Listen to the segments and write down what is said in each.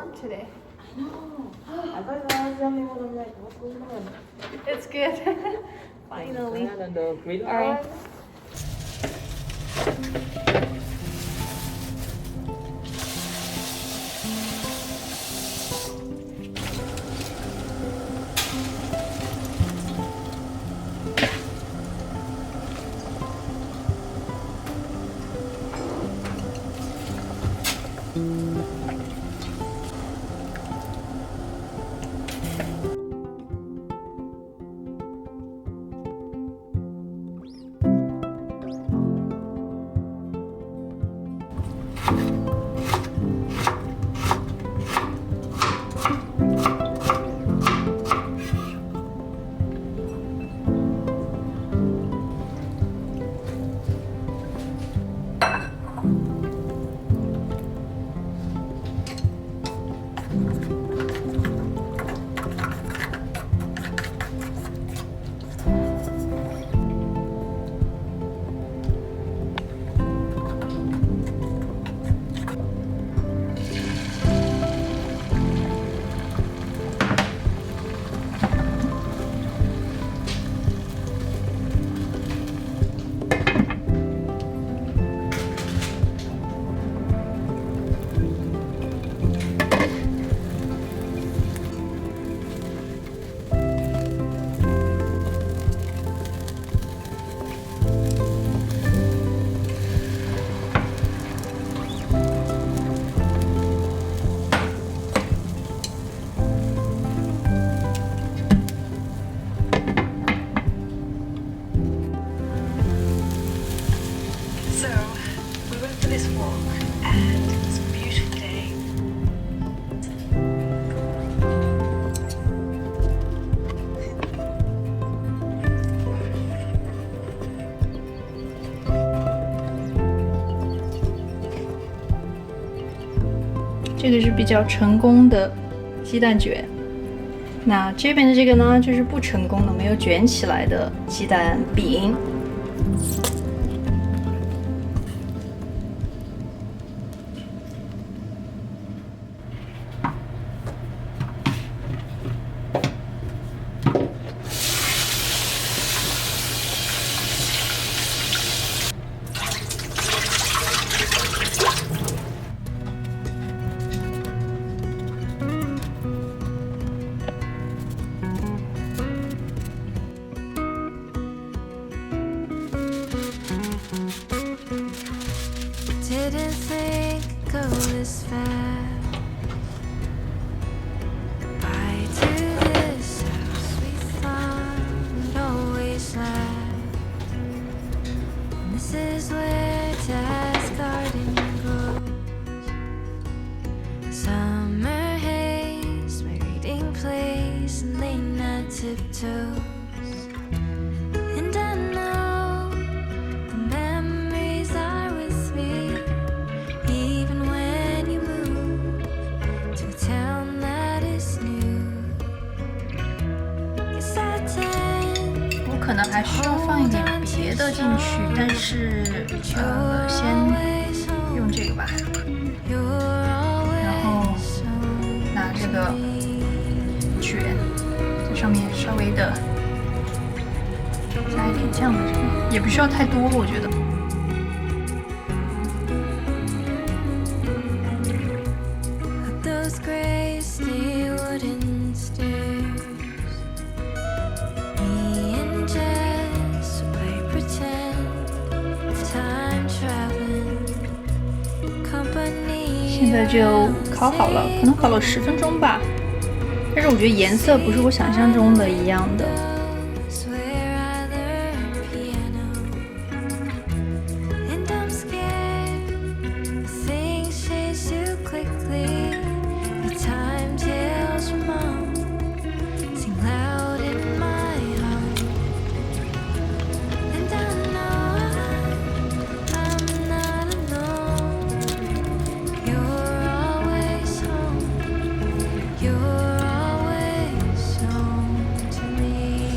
warm today. I know. I thought I was the only one. I'm like, what's going on? It's good. Finally. And the green All right. one. So, we went for this walk and it was a beautiful day.这个是比较成功的鸡蛋卷，那这边的这个呢，就是不成功的、没有卷起来的鸡蛋饼。Didn't think it'd go this fast. Goodbye to this house we thought would always last. And this is where Dad's garden grows. Summer haze, my reading place, and late night tiptoes. And I know the memories are with me, even when you move to a town that is new. Guess I tend 我可能还需要放一点别的进去，但是先用这个吧。 you're 然后 always home. 拿这个卷在上面稍微的加一点酱的这个，也不需要太多，我觉得。 Up those gray steel wooden stairs, me and Jess would play pretend of time traveling company. 现在就烤好了，可能烤了10分钟吧。但是我觉得颜色不是我想象中的一样的。 Where I learned piano, and I'm scared things change too quickly. The time tales from mom sing loud in my home, and I know I'm not alone. You're always home. You're always home to me.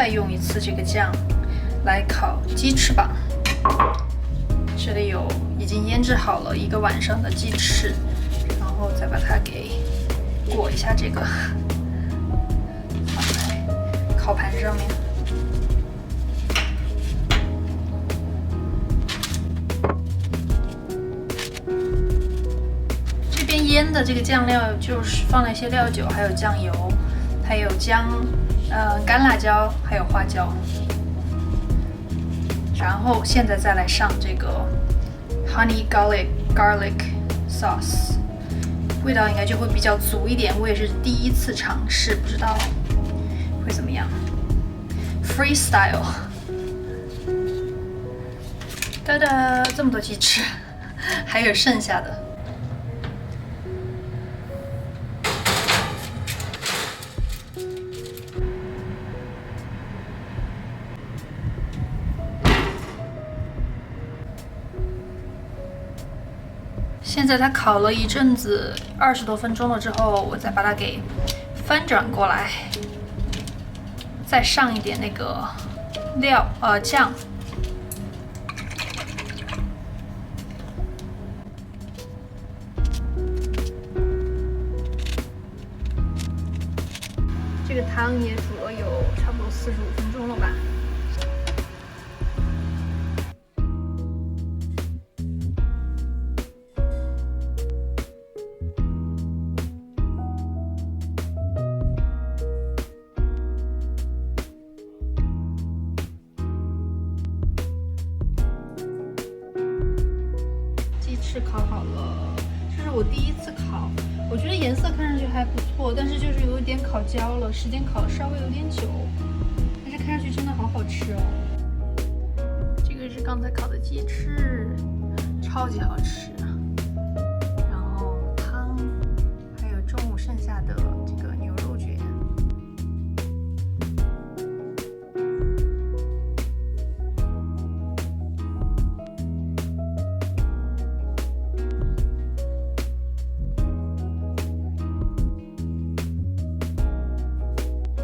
用一次这个酱来烤鸡翅膀。这里有已经腌制好了1个晚上的鸡翅，然后再把它给裹一下这个，放在烤盘上面。这边腌的这个酱料就是放了一些料酒，还有酱油，还有姜、干辣椒，还有花椒。然后现在再来上这个 honey garlic sauce， 味道应该就会比较足一点。我也是第一次尝试，不知道会怎么样。Freestyle， 哒哒，这么多鸡翅，还有剩下的。现在它烤了一阵子，20多分钟了之后，我再把它给翻转过来，再上一点那个酱。这个汤也煮了有差不多45分钟了吧。是烤好了，这是我第一次烤，我觉得颜色看上去还不错，但是就是有一点烤焦了，时间烤的稍微有点久，但是看上去真的好好吃哦。这个是刚才烤的鸡翅，超级好吃。然后汤，还有中午剩下的这个牛